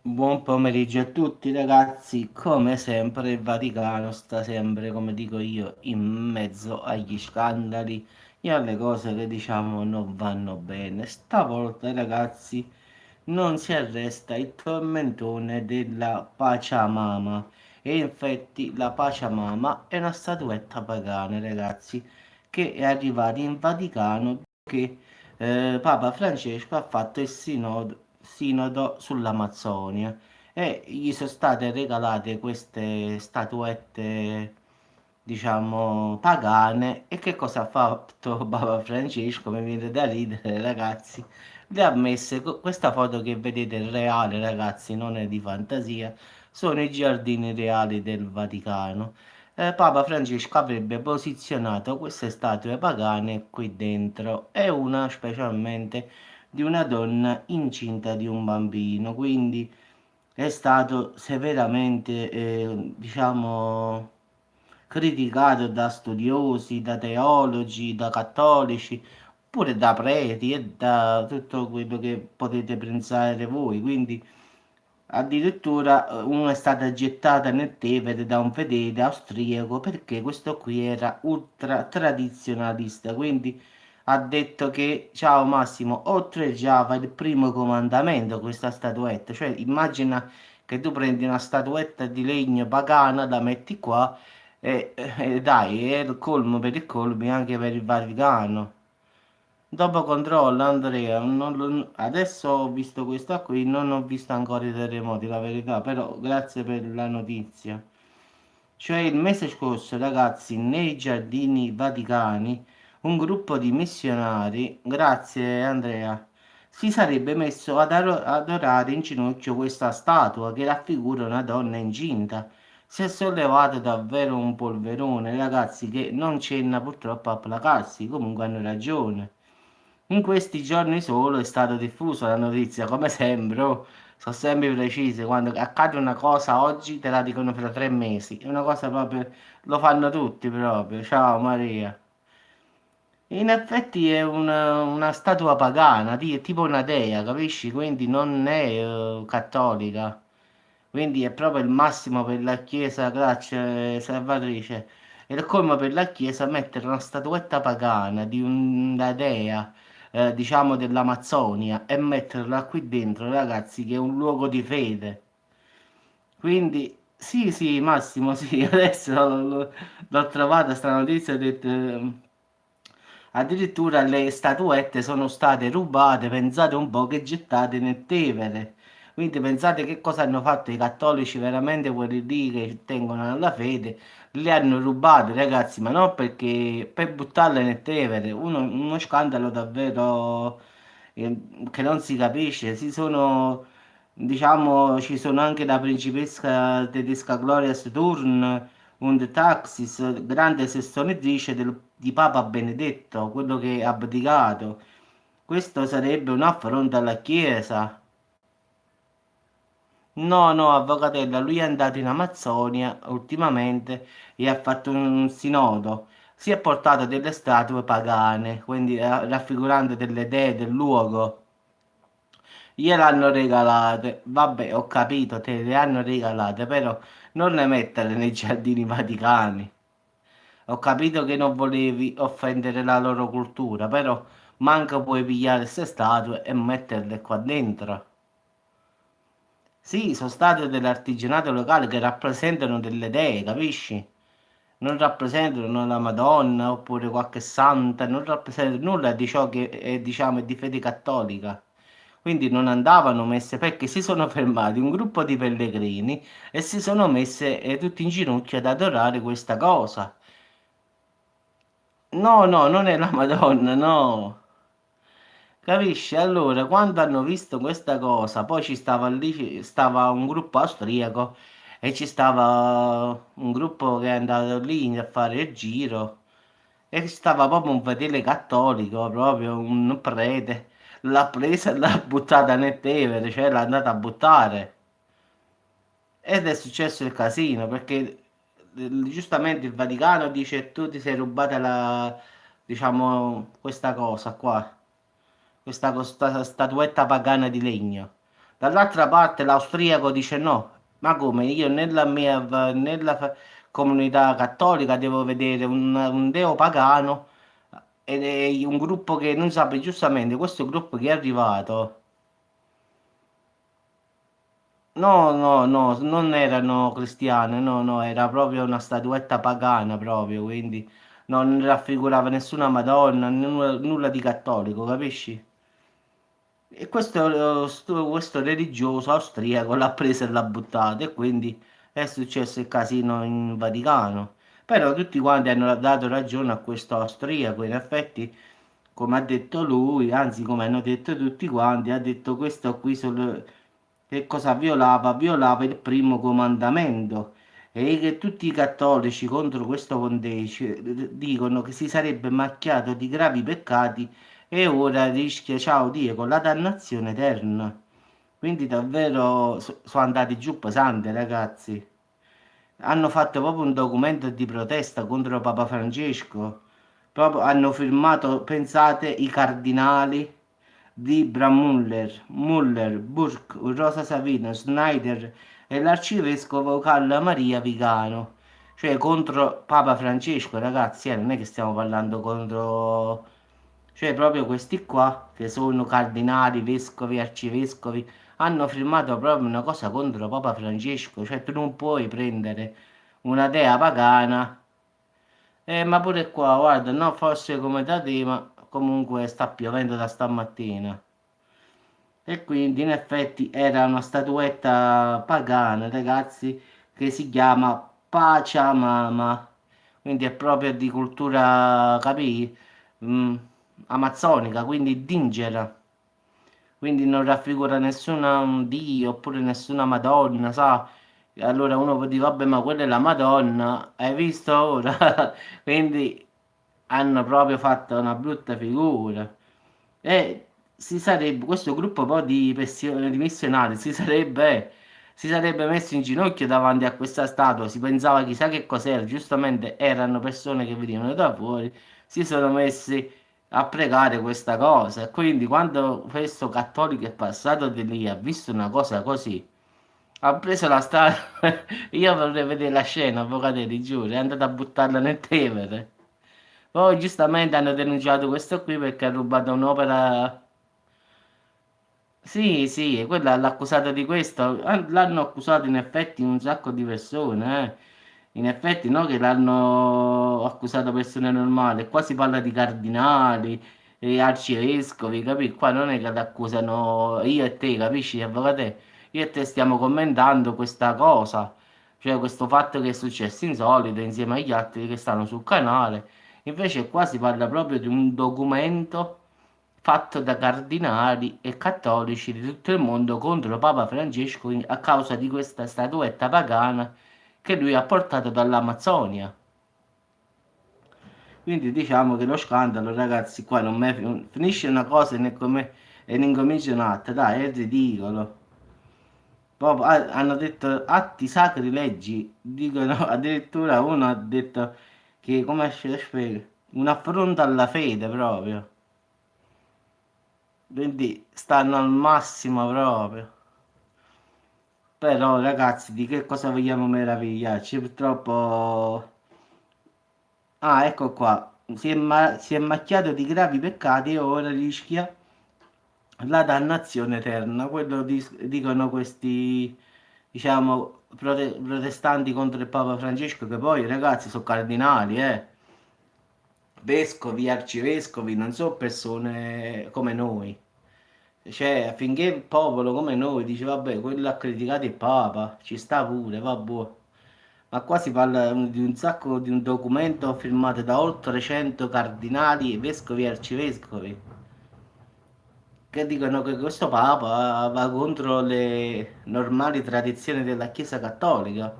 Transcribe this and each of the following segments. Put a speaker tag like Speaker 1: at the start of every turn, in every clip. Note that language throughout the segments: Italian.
Speaker 1: Buon pomeriggio a tutti ragazzi, come sempre il Vaticano sta sempre, come dico io, in mezzo agli scandali e alle cose che diciamo non vanno bene. Stavolta ragazzi non si arresta il tormentone della Pachamama e infatti la Pachamama è una statuetta pagana ragazzi che è arrivata in Vaticano che Papa Francesco ha fatto il sinodo sull'Amazzonia e gli sono state regalate queste statuette, diciamo, pagane. E che cosa ha fatto Papa Francesco? Mi viene da ridere, ragazzi. Le ha messe questa foto che vedete è reale, ragazzi, non è di fantasia. Sono i giardini reali del Vaticano. Papa Francesco avrebbe posizionato queste statue pagane qui dentro e una specialmente di una donna incinta di un bambino, quindi è stato severamente, diciamo, criticato da studiosi, da teologi, da cattolici, pure da preti e da tutto quello che potete pensare voi, quindi addirittura una è stata gettata nel Tevere da un fedele austriaco perché questo qui era ultra tradizionalista, quindi ha detto che, ciao Massimo, oltreggiava il primo comandamento questa statuetta, cioè immagina che tu prendi una statuetta di legno pagana, la metti qua e dai, è il colmo per il colmi anche per il Vaticano. Dopo controllo, Andrea, adesso ho visto questa qui, non ho visto ancora i terremoti, la verità, però grazie per la notizia. Cioè il mese scorso, ragazzi, nei giardini vaticani, un gruppo di missionari, grazie Andrea, si sarebbe messo ad adorare in ginocchio questa statua che raffigura una donna incinta. Si è sollevato davvero un polverone, ragazzi, che non cenna purtroppo a placarsi, comunque hanno ragione. In questi giorni solo è stata diffusa la notizia, come sempre, oh, sono sempre precise, quando accade una cosa oggi te la dicono fra 3 mesi, è una cosa proprio, lo fanno tutti proprio, ciao Maria. In effetti è una statua pagana, è tipo una dea, capisci? Quindi non è cattolica, quindi è proprio il massimo per la Chiesa, grazie Salvatrice. È come per la Chiesa mettere una statuetta pagana di una dea, diciamo dell'Amazzonia, e metterla qui dentro, ragazzi, che è un luogo di fede. Quindi, sì, sì, Massimo, sì, adesso l'ho trovata sta notizia, ho detto, addirittura le statuette sono state rubate, pensate un po' che gettate nel Tevere. Quindi pensate che cosa hanno fatto i cattolici, veramente quelli lì che tengono alla fede, le hanno rubate, ragazzi, ma non perché per buttarle nel Tevere, uno scandalo davvero che non si capisce. Diciamo, ci sono anche la principessa tedesca Gloria Thurn und Taxis, grande sostenitrice di Papa Benedetto, quello che è abdicato. Questo sarebbe un affronto alla Chiesa. No, no, avvocatella, lui è andato in Amazzonia ultimamente e ha fatto un sinodo. Si è portato delle statue pagane, quindi raffigurando delle dee del luogo. Gliel'hanno regalate. Vabbè, ho capito, te le hanno regalate, però non le mettere nei giardini vaticani. Ho capito che non volevi offendere la loro cultura, però manca puoi pigliare queste statue e metterle qua dentro. Sì, sono statue dell'artigianato locale che rappresentano delle dee, capisci? Non rappresentano la Madonna oppure qualche santa, non rappresentano nulla di ciò che è, diciamo, è di fede cattolica. Quindi non andavano messe perché si sono fermati un gruppo di pellegrini e si sono messe tutti in ginocchio ad adorare questa cosa. No, no, non è la Madonna, no. Capisci? Allora, quando hanno visto questa cosa, poi ci stava lì, stava un gruppo austriaco e ci stava un gruppo che è andato lì a fare il giro e stava proprio un fedele cattolico, proprio un prete. L'ha presa e l'ha buttata nel Tevere, cioè l'ha andata a buttare. Ed è successo il casino perché giustamente il Vaticano dice tu ti sei rubata diciamo, questa cosa qua, questa statuetta pagana di legno. Dall'altra parte l'austriaco dice no, ma come io nella comunità cattolica devo vedere un deo pagano ed è un gruppo che non sa, giustamente questo gruppo che è arrivato. No, no, no, non erano cristiane, no, no, era proprio una statuetta pagana proprio, quindi non raffigurava nessuna Madonna, nulla di cattolico, capisci? E questo religioso austriaco l'ha presa e l'ha buttata e quindi è successo il casino in Vaticano. Però tutti quanti hanno dato ragione a questo austriaco, in effetti, come ha detto lui, anzi come hanno detto tutti quanti, ha detto questo qui che cosa violava? Violava il primo comandamento. E che tutti i cattolici contro questo pontefice dicono che si sarebbe macchiato di gravi peccati e ora rischia, ciao Dio, la dannazione eterna. Quindi davvero sono andati giù pesanti, ragazzi. Hanno fatto proprio un documento di protesta contro Papa Francesco. Proprio hanno firmato, pensate, i cardinali di Muller, Burke, Rosa Savino, Snyder e l'arcivescovo Carlo Maria Vigano. Cioè contro Papa Francesco, ragazzi, non è che stiamo parlando contro... Cioè proprio questi qua, che sono cardinali, vescovi, arcivescovi, hanno firmato proprio una cosa contro Papa Francesco. Cioè tu non puoi prendere una dea pagana. Ma pure qua, guarda, no, forse come da te, ma comunque sta piovendo da stamattina. E quindi in effetti era una statuetta pagana, ragazzi, che si chiama Pachamama. Quindi è proprio di cultura, capì? Mm, amazzonica, quindi indigena. Quindi non raffigura nessun dio oppure nessuna Madonna, sa? Allora uno può dire, vabbè, ma quella è la Madonna, hai visto ora? Quindi hanno proprio fatto una brutta figura. E questo gruppo poi di missionari si sarebbe messo in ginocchio davanti a questa statua, si pensava chissà che cos'era, giustamente erano persone che venivano da fuori, si sono messi a pregare questa cosa. E quindi quando questo cattolico è passato di lì, ha visto una cosa così, ha preso la strada, io vorrei vedere la scena, avvocato, ti giuro, è andato a buttarla nel Tevere. Poi giustamente hanno denunciato questo qui perché ha rubato un'opera. Sì, sì, quella l'ha accusato di questo. L'hanno accusato in effetti un sacco di persone, eh. In effetti, no, che l'hanno accusato persone normali. Qua si parla di cardinali e arcivescovi, capi? Qua non è che l'accusano io e te, capisci, avvocate? Io e te stiamo commentando questa cosa, cioè questo fatto che è successo insolito insieme agli altri che stanno sul canale. Invece qua si parla proprio di un documento fatto da cardinali e cattolici di tutto il mondo contro Papa Francesco a causa di questa statuetta pagana che lui ha portato dall'Amazzonia. Quindi diciamo che lo scandalo, ragazzi, qua non finisce una cosa e ne incomincia un'altra, dai, è ridicolo. Proprio, hanno detto atti sacri leggi, dicono addirittura uno ha detto che, come se lo spiego, un affronto alla fede proprio. Quindi stanno al massimo proprio. Però ragazzi, di che cosa vogliamo meravigliarci? Purtroppo... Ah, ecco qua. Si è macchiato di gravi peccati e ora rischia la dannazione eterna. Quello dicono questi, diciamo, protestanti contro il Papa Francesco, che poi, ragazzi, sono cardinali, eh. Vescovi, arcivescovi, non sono persone come noi. Cioè, affinché il popolo come noi dice, vabbè, quello ha criticato il Papa, ci sta pure, vabbè. Ma qua si parla di un sacco di un documento firmato da oltre 100 cardinali, vescovi e arcivescovi, che dicono che questo Papa va contro le normali tradizioni della Chiesa Cattolica.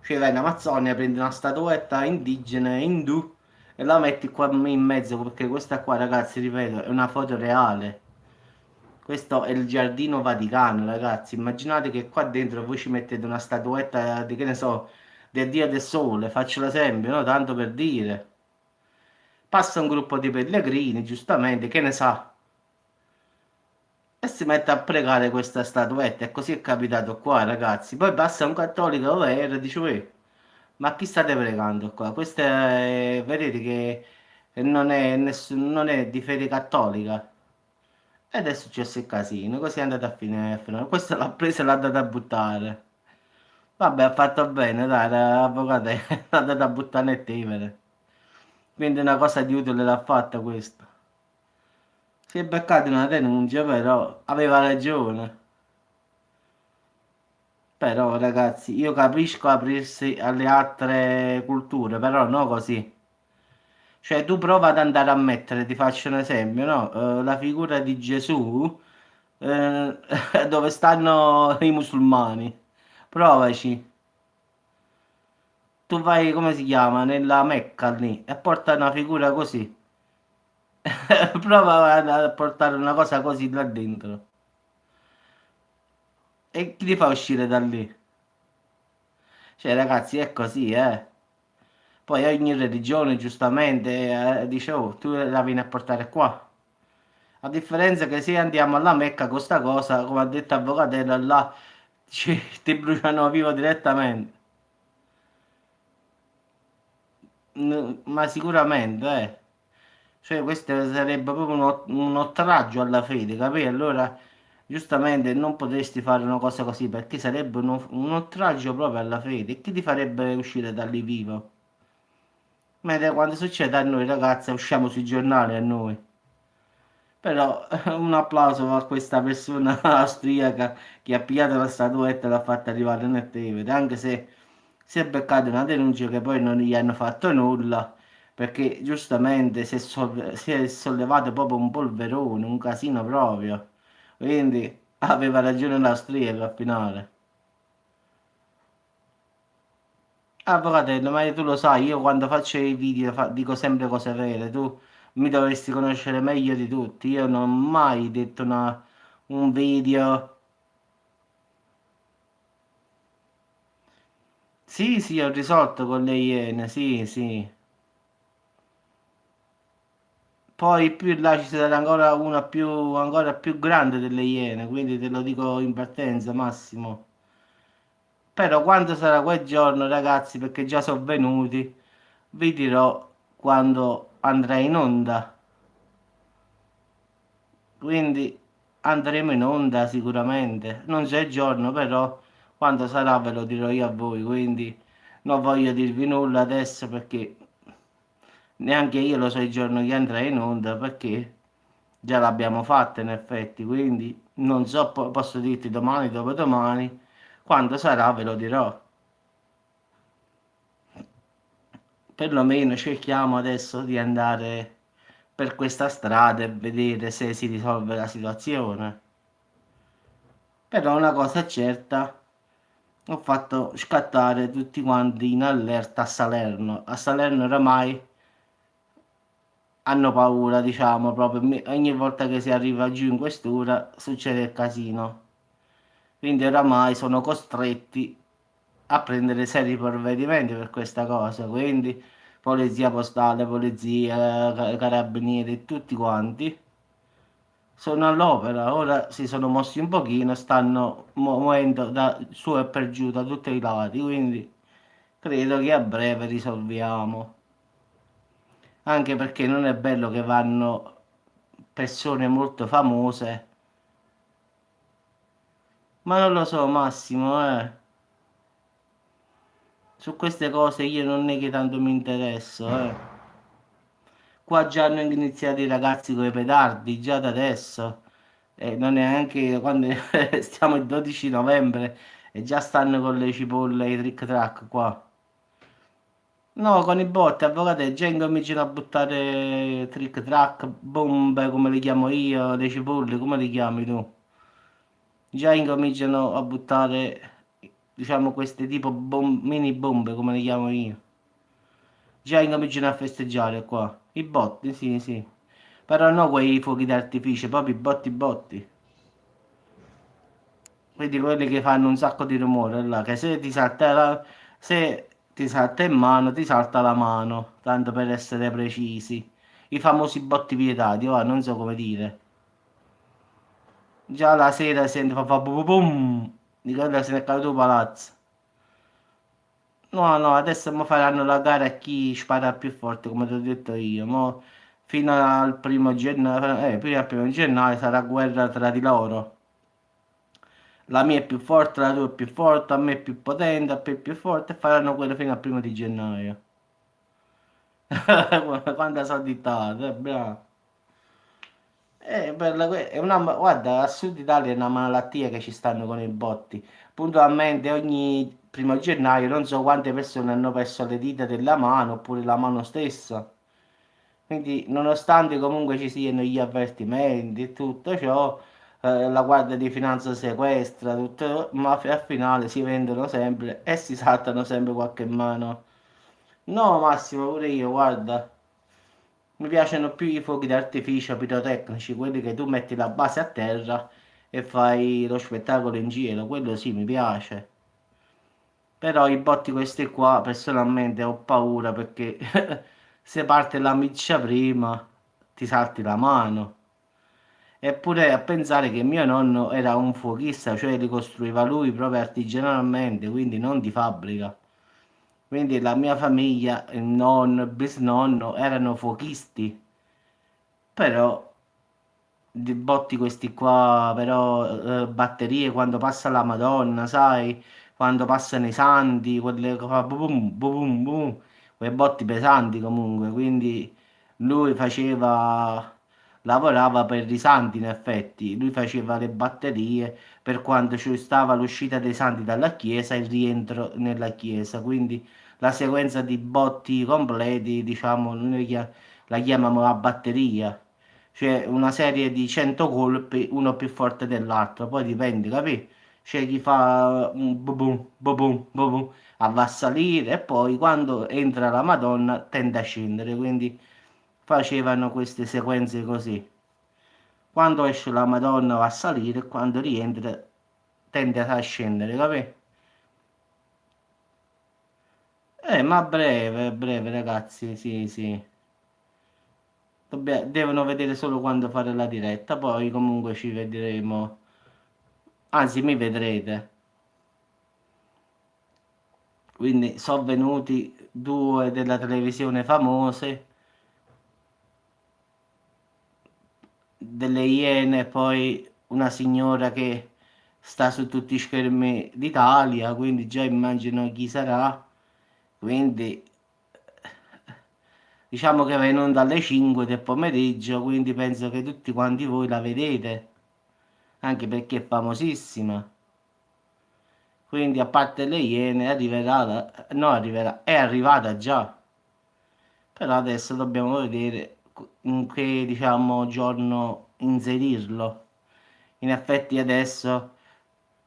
Speaker 1: Cioè vai in Amazzonia, prendi una statuetta indigena, indù, e la metti qua in mezzo, perché questa qua, ragazzi, ripeto, è una foto reale. Questo è il giardino Vaticano, ragazzi. Immaginate che qua dentro voi ci mettete una statuetta di, che ne so, del Dio del Sole, faccio l'esempio, no? Tanto per dire. Passa un gruppo di pellegrini, giustamente, che ne sa? e si mette a pregare questa statuetta. E così è capitato qua, ragazzi. Poi passa un cattolico over e dice, "Uè, ma chi state pregando qua? Questa vedete che non è di fede cattolica. Ed è successo il casino, così è andata a finire. Questo l'ha preso e l'ha andata a buttare. Vabbè, ha fatto bene, dai, l'avvocato l'ha andata a buttare nel Tevere. Quindi una cosa di utile l'ha fatta questa. Si è beccato una denuncia, però aveva ragione. Però, ragazzi, io capisco aprirsi alle altre culture, però no così. Cioè, tu prova ad andare a mettere, ti faccio un esempio, no? La figura di Gesù, eh, dove stanno i musulmani. Provaci. Tu vai, come si chiama, nella Mecca lì, e porta una figura così. Prova a portare una cosa così là dentro. E chi ti fa uscire da lì? Cioè, ragazzi, è così, eh. Poi ogni religione, giustamente, dice, oh, tu la vieni a portare qua. A differenza che se andiamo alla Mecca con sta cosa, come ha detto Avvocatello, là ti bruciano vivo direttamente. Ma sicuramente, eh. Cioè, questo sarebbe proprio un oltraggio alla fede, capì? Allora, giustamente, non potresti fare una cosa così perché sarebbe un oltraggio proprio alla fede. E chi ti farebbe uscire da lì vivo? Mentre quando succede a noi, ragazzi, usciamo sui giornali a noi. Però un applauso a questa persona austriaca che ha pigliato la statuetta e l'ha fatta arrivare nel Tevere, anche se si è beccata una denuncia che poi non gli hanno fatto nulla, perché giustamente si è sollevato proprio un polverone, un casino proprio. Quindi aveva ragione l'austriaco al finale. Fratello, ma tu lo sai, io quando faccio i video dico sempre cose vere, tu mi dovresti conoscere meglio di tutti, io non ho mai detto un video. Sì, sì, ho risolto con le Iene, sì, sì. Poi più in là ci sarà ancora una ancora più grande delle Iene, quindi te lo dico in partenza, Massimo. Però quando sarà quel giorno, ragazzi, perché già sono venuti, vi dirò quando andrà in onda. Quindi andremo in onda sicuramente. Non c'è giorno, però quando sarà ve lo dirò io a voi. Quindi non voglio dirvi nulla adesso perché neanche io lo so il giorno che andrà in onda perché già l'abbiamo fatta in effetti. Quindi non so, posso dirti domani, dopodomani. Quando sarà ve lo dirò. Perlomeno cerchiamo adesso di andare per questa strada e vedere se si risolve la situazione. Però una cosa è certa, ho fatto scattare tutti quanti in allerta a Salerno. A Salerno oramai hanno paura, diciamo, proprio ogni volta che si arriva giù in questura succede il casino. Quindi oramai sono costretti a prendere seri provvedimenti per questa cosa. Quindi polizia postale, polizia, carabinieri, tutti quanti sono all'opera. Ora si sono mossi un pochino, stanno muovendo da su e per giù da tutti i lati. Quindi credo che a breve risolviamo. Anche perché non è bello che vanno persone molto famose. Ma non lo so, Massimo, eh. Su queste cose io non è che tanto mi interesso, eh. Qua già hanno iniziato i ragazzi con i petardi, già da adesso. E non è neanche quando stiamo il 12 novembre e già stanno con le cipolle e i trick track qua. No, con i botti, avvocate, già incominciano a buttare trick track, bombe, come li chiamo io, le cipolle, come li chiami tu? Già incominciano a buttare, diciamo, queste tipo mini bombe, come le chiamo io. Già incominciano a festeggiare qua. I botti, sì, sì. Però no quei fuochi d'artificio, proprio i botti botti. Vedi quelli che fanno un sacco di rumore là, che se ti salta in mano, ti salta la mano, tanto per essere precisi. I famosi botti vietati, ora non so come dire. Già la sera sento fa bum bum, di quella se ne è caduto palazzo. No, no, adesso mo faranno la gara a chi spara più forte, come ti ho detto io. Mo fino al primo gennaio, prima al primo gennaio sarà guerra tra di loro. La mia è più forte, la tua è più forte, a me è più potente, a te è più forte, e faranno quello fino al primo di gennaio. Quando sono dittato, bravo. È una, guarda, al sud Italia è una malattia che ci stanno con i botti. Puntualmente ogni primo gennaio non so quante persone hanno perso le dita della mano oppure la mano stessa. Quindi, nonostante comunque ci siano gli avvertimenti e tutto ciò, la Guardia di Finanza sequestra tutto, ma al finale si vendono sempre e si saltano sempre qualche mano. No, Massimo, pure io, guarda. Mi piacciono più i fuochi d'artificio pirotecnici, quelli che tu metti la base a terra e fai lo spettacolo in giro, quello sì mi piace. Però i botti questi qua, personalmente ho paura perché se parte la miccia prima ti salti la mano. Eppure a pensare che mio nonno era un fuochista, cioè li costruiva lui proprio artigianalmente, quindi non di fabbrica. Quindi la mia famiglia, il nonno, il bisnonno erano fuochisti. Però di botti questi qua, però batterie quando passa la Madonna, sai, quando passano i santi, quelle che fa boom, boom, boom, quei botti pesanti comunque, quindi lui faceva, lavorava per i santi in effetti, lui faceva le batterie per quando ci stava l'uscita dei santi dalla chiesa e il rientro nella chiesa, quindi la sequenza di botti completi, diciamo, la chiamiamo la batteria. Cioè una serie di 100 colpi, uno più forte dell'altro, poi dipende, capì? C'è chi fa un bubum, bubum, bubum, va a salire e poi quando entra la Madonna tende a scendere, quindi facevano queste sequenze così. Quando esce la Madonna va a salire e quando rientra tende a scendere, capì? Ma a breve ragazzi, sì, sì. Devono vedere solo quando fare la diretta, poi comunque ci vedremo. Anzi, mi vedrete. Quindi sono venuti due della televisione famose, delle Iene, e poi una signora che sta su tutti i schermi d'Italia, quindi già immagino chi sarà. Quindi diciamo che va in onda alle 5 del pomeriggio, quindi penso che tutti quanti voi la vedete, anche perché è famosissima. Quindi a parte le Iene arriverà, no, arriverà, è arrivata già. Però adesso dobbiamo vedere in che, diciamo, giorno inserirlo. In effetti adesso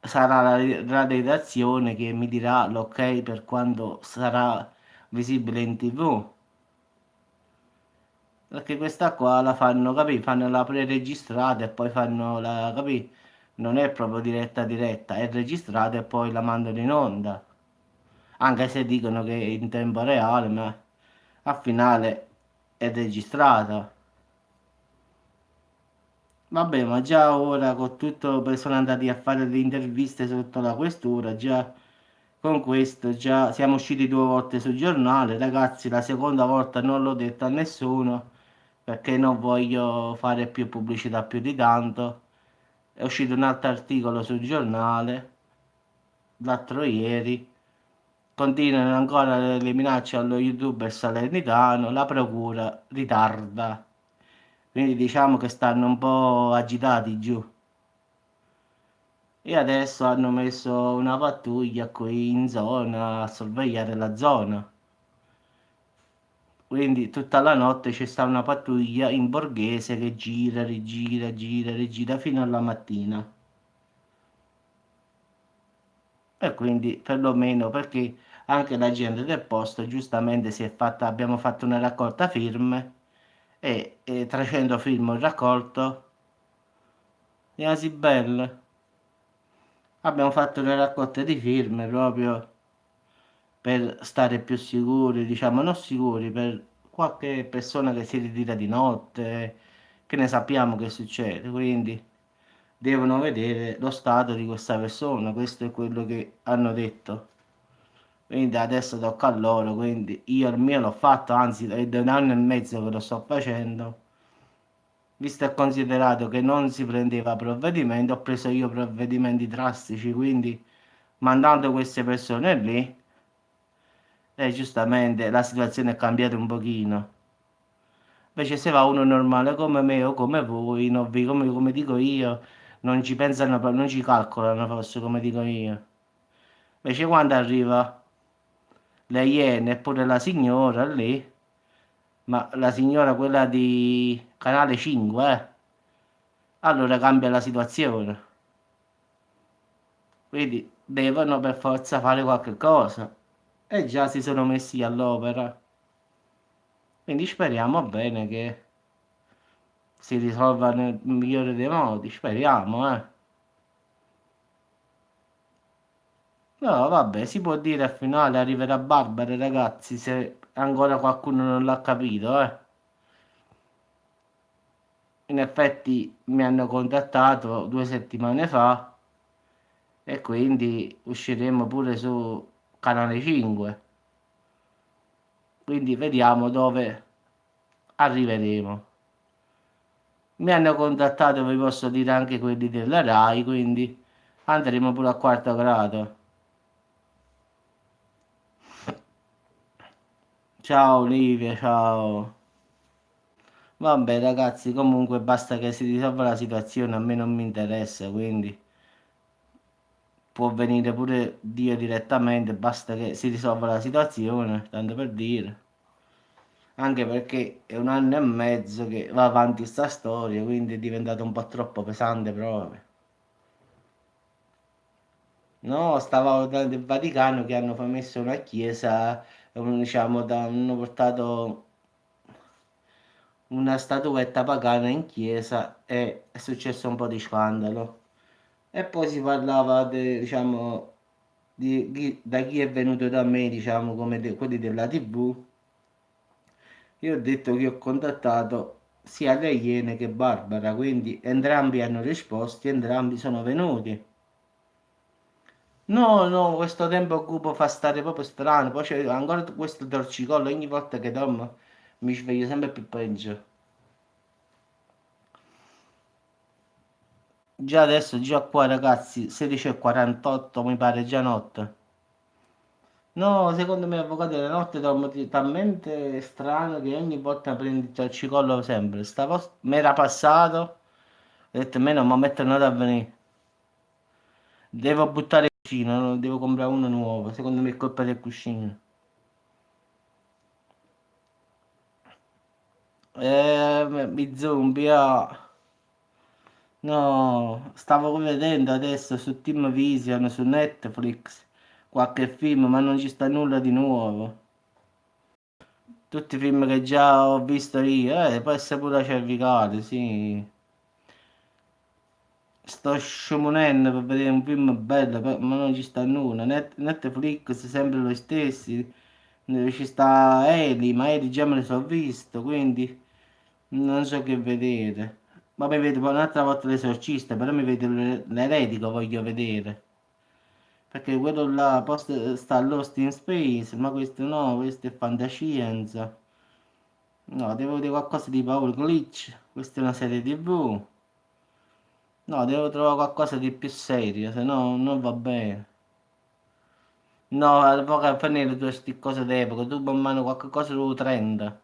Speaker 1: sarà la redazione che mi dirà l'ok per quando sarà visibile in TV. Perché questa qua la fanno, capì? Fanno la pre-registrata e poi fanno la, capì? Non è proprio diretta diretta, è registrata e poi la mandano in onda. Anche se dicono che è in tempo reale, ma a finale è registrata. Vabbè, ma già ora con tutto sono andati a fare le interviste sotto la questura, già con questo già siamo usciti due volte sul giornale, ragazzi, la seconda volta non l'ho detto a nessuno perché non voglio fare più pubblicità più di tanto. È uscito un altro articolo sul giornale l'altro ieri. Continuano ancora le minacce allo youtuber salernitano, la procura ritarda. Quindi diciamo che stanno un po' agitati giù. E adesso hanno messo una pattuglia qui in zona a sorvegliare la zona. Quindi tutta la notte c'è sta una pattuglia in borghese che gira, rigira, gira, rigira fino alla mattina. E quindi perlomeno perché anche la gente del posto giustamente si è fatta, abbiamo fatto una raccolta firme e 300 firme ho raccolto e così belle. Abbiamo fatto una raccolta di firme proprio per stare più sicuri, diciamo, non sicuri, per qualche persona che si ritira di notte, che ne sappiamo che succede, quindi devono vedere lo stato di questa persona, questo è quello che hanno detto. Quindi adesso tocca a loro, quindi io il mio l'ho fatto, anzi è da un anno e mezzo che lo sto facendo. Visto e considerato che non si prendeva provvedimento, ho preso io provvedimenti drastici, quindi mandando queste persone lì, e giustamente la situazione è cambiata un pochino. Invece se va uno normale come me o come voi, non vi- come dico io, non ci pensano, non ci calcolano forse come dico io. Invece quando arriva le Iene e pure la signora lì, ma la signora quella di Canale 5, allora cambia la situazione. Quindi devono per forza fare qualche cosa. E già si sono messi all'opera. Quindi speriamo bene che si risolva nel migliore dei modi. Speriamo, eh. No, vabbè, si può dire al finale arriverà Barbara, ragazzi, se ancora qualcuno non l'ha capito, eh. In effetti mi hanno contattato 2 settimane fa e quindi usciremo pure su Canale 5. Quindi vediamo dove arriveremo. Mi hanno contattato, vi posso dire anche quelli della Rai, quindi andremo pure a quarto grado. Ciao Olivia, ciao. Vabbè ragazzi, comunque basta che si risolva la situazione, a me non mi interessa, quindi può venire pure Dio direttamente, basta che si risolva la situazione, tanto per dire. Anche perché è un anno e mezzo che va avanti sta storia, quindi è diventato un po' troppo pesante proprio. No, stavo dal Vaticano che hanno messo una chiesa, diciamo, hanno portato una statuetta pagana in chiesa e è successo un po' di scandalo. E poi si parlava, diciamo, da chi è venuto da me, diciamo, come quelli della TV. Io ho detto che ho contattato sia le Iene che Barbara, quindi entrambi hanno risposto, entrambi sono venuti. No, no, questo tempo cupo fa stare proprio strano. Poi c'è ancora questo torcicollo. Ogni volta che dormo mi sveglio sempre più peggio. Già adesso, già qua ragazzi, 16:48 mi pare già notte. No, secondo me avvocato della notte dormo talmente strano che ogni volta prendi il torcicollo sempre. Mi era passato, ho detto me non mi mettono ad avvenire. Devo buttare il cuscino, no? Devo comprare uno nuovo. Secondo me è colpa del cuscino. Mi zombie, ah. No, stavo vedendo adesso su Team Vision, su Netflix, qualche film, ma non ci sta nulla di nuovo. Tutti i film che già ho visto io, può essere pure cervicale, sì. Sto scemunendo per vedere un film bello, ma non ci sta nulla. Netflix sempre lo stesso. Ci sta Eli, ma Eli già me ne sono visto, quindi non so che vedere. Ma mi vedo poi un'altra volta l'esorcista, però mi vedo l'eretico, voglio vedere. Perché quello là sta Lost in Space, ma questo no, questo è fantascienza. No, devo vedere qualcosa di Paul Glitch, questa è una serie TV. No, devo trovare qualcosa di più serio, se no non va bene. No, poi a finire tutte queste cose d'epoca, tu man mano qualche cosa su 30.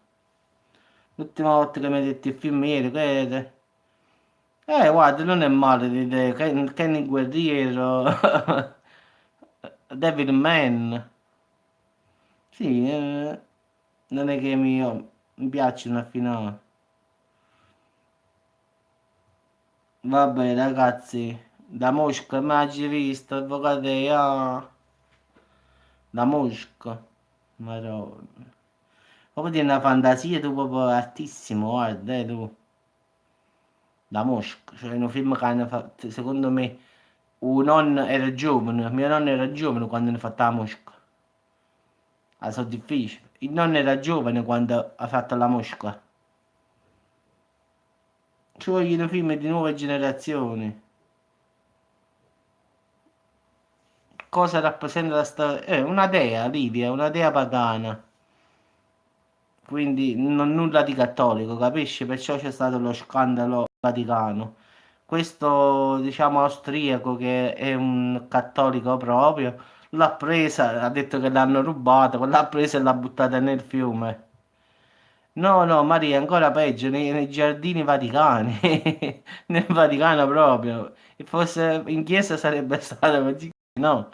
Speaker 1: L'ultima volta che mi hai detto il film ieri, che era? Guarda, non è male l'idea, Kenny Guerriero, Devil Man. Sì, non è che mi piacciono a finale. Vabbè, ragazzi, da Mosca, mai visto, avvocato, da Mosca. Madonna. Proprio di una fantasia tu proprio altissimo, guarda, tu. Da Mosca, cioè un film che hanno fatto, secondo me, un nonno era giovane, mio nonno era giovane quando hanno fatto la Mosca. Ah, sono difficili. Il nonno era giovane quando ha fatto la Mosca. Ci vogliono film di nuove generazioni. cosa rappresenta è una dea, Livia, una dea pagana, quindi non nulla di cattolico, capisci? Perciò c'è stato lo scandalo Vaticano. Questo, diciamo, austriaco che è un cattolico proprio, l'ha presa, ha detto che l'hanno rubata, l'ha presa e l'ha buttata nel fiume. No, no, Maria, ancora peggio, nei giardini vaticani, nel Vaticano proprio. E fosse in chiesa sarebbe stato così, no.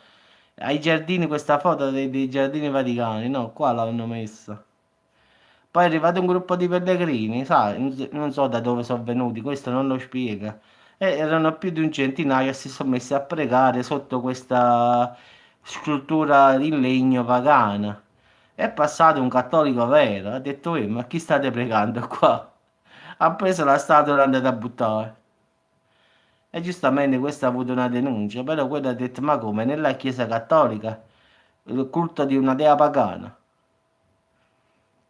Speaker 1: Ai giardini questa foto dei giardini vaticani, no, qua l'hanno messa. Poi è arrivato un gruppo di pellegrini, sai, non so da dove sono venuti, questo non lo spiega. E erano più di un centinaio e si sono messi a pregare sotto questa scultura in legno pagana. È passato un cattolico vero, ha detto, ma chi state pregando qua? Ha preso la statua e l'ha andata a buttare. E giustamente questa ha avuto una denuncia, però quello ha detto, ma come, nella Chiesa Cattolica, il culto di una dea pagana.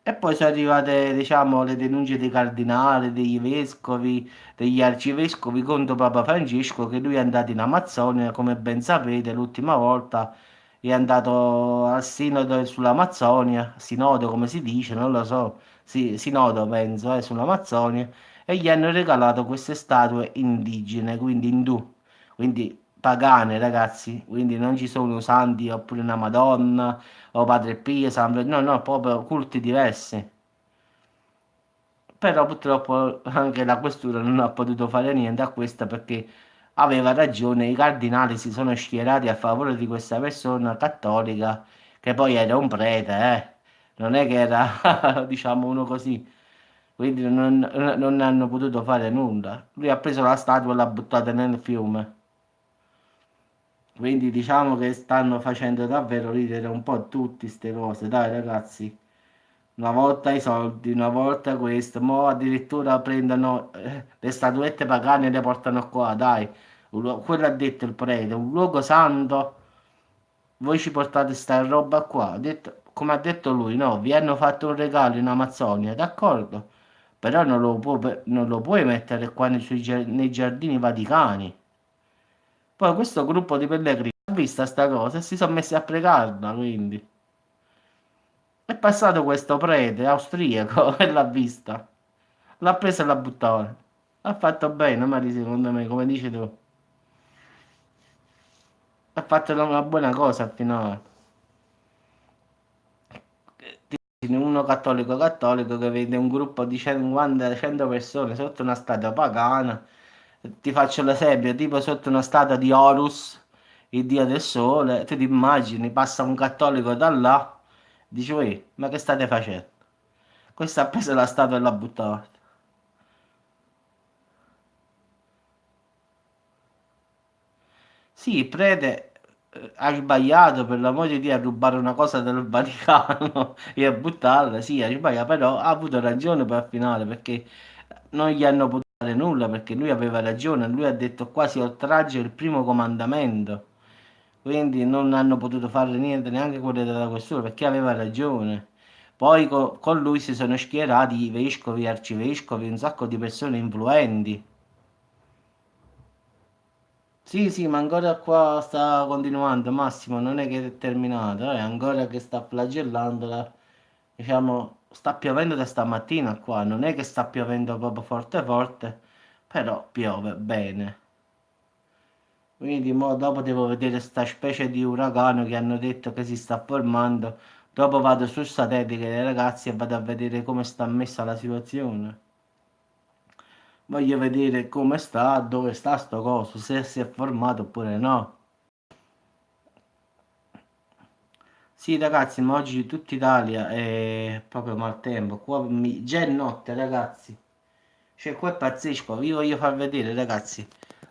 Speaker 1: E poi sono arrivate, diciamo, le denunce dei cardinali, degli vescovi, degli arcivescovi contro Papa Francesco, che lui è andato in Amazzonia, come ben sapete, l'ultima volta è andato al sinodo sull'Amazzonia, sinodo come si dice, non lo so, sì, sinodo penso, sull'Amazzonia, e gli hanno regalato queste statue indigene, quindi indù, quindi pagane, ragazzi, quindi non ci sono santi oppure una Madonna o Padre Pio, no, no, proprio culti diversi. Però purtroppo anche la questura non ha potuto fare niente a questa perché aveva ragione, i cardinali si sono schierati a favore di questa persona cattolica che poi era un prete, non è che era, diciamo, uno così, quindi non hanno potuto fare nulla. Lui ha preso la statua e l'ha buttata nel fiume. Quindi diciamo che stanno facendo davvero ridere un po' tutti queste cose, dai ragazzi. Una volta i soldi, una volta questo, mo addirittura prendono le statuette pagane e le portano qua, dai. Quello ha detto il prete, un luogo santo, voi ci portate sta roba qua. Come ha detto lui, no, vi hanno fatto un regalo in Amazzonia, d'accordo, però non lo puoi mettere qua nei giardini vaticani. Poi questo gruppo di pellegrini ha visto sta cosa e si sono messi a pregarla, quindi. È passato questo prete austriaco e l'ha vista. L'ha presa e l'ha buttata. Ha fatto bene, Mari, secondo me, come dici tu. Ha fatto una buona cosa al finale. Uno cattolico che vede un gruppo di 50, 100 persone sotto una statua pagana. Ti faccio l'esempio, tipo sotto una statua di Horus, il dio del sole. Tu ti immagini, passa un cattolico da là, dici, ma che state facendo? Questo ha preso la statua e l'ha buttata. Sì, il prete ha sbagliato per l'amore di Dio a rubare una cosa del Vaticano e a buttarla, sì, ha sbagliato, però ha avuto ragione per il finale perché non gli hanno potuto fare nulla perché lui aveva ragione, lui ha detto quasi oltraggio il primo comandamento, quindi non hanno potuto fare niente neanche quelli della questura perché aveva ragione. Poi con lui si sono schierati i vescovi, arcivescovi, un sacco di persone influenti. Sì, sì, ma ancora qua sta continuando, Massimo, non è che è terminato, è ancora che sta flagellando, diciamo, sta piovendo da stamattina qua, non è che sta piovendo proprio forte forte, però piove bene. Quindi mo dopo devo vedere sta specie di uragano che hanno detto che si sta formando, dopo vado sul satellite dei ragazzi e vado a vedere come sta messa la situazione. Voglio vedere come sta, dove sta sto coso, se si è formato oppure no. Sì, ragazzi, ma oggi tutta Italia è proprio maltempo. Qua già è notte, ragazzi. Cioè, qua è pazzesco. Vi voglio far vedere, ragazzi.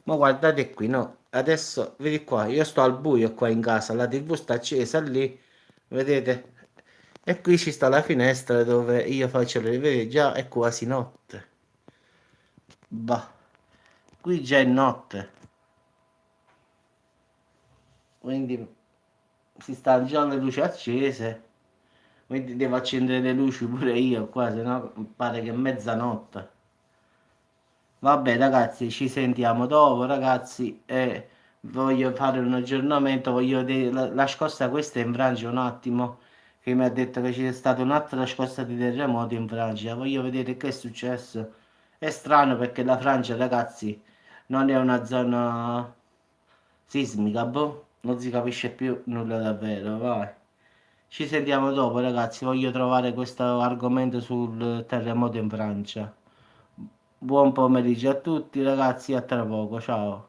Speaker 1: Ma guardate qui, no? Adesso, vedi qua, io sto al buio qua in casa. La TV sta accesa lì, vedete? E qui ci sta la finestra dove io faccio le vedete, già è quasi notte. Bah, qui già è notte. Quindi si stanno già le luci accese. Quindi devo accendere le luci pure io qua, se no pare che è mezzanotte. Vabbè ragazzi, ci sentiamo dopo ragazzi e voglio fare un aggiornamento, voglio vedere la scossa questa in Francia un attimo, che mi ha detto che c'è stata un'altra scossa di terremoto in Francia, voglio vedere che è successo. È strano perché la Francia, ragazzi, non è una zona sismica, boh, non si capisce più nulla davvero, vai. Ci sentiamo dopo, ragazzi, voglio trovare questo argomento sul terremoto in Francia. Buon pomeriggio a tutti, ragazzi, a tra poco, ciao.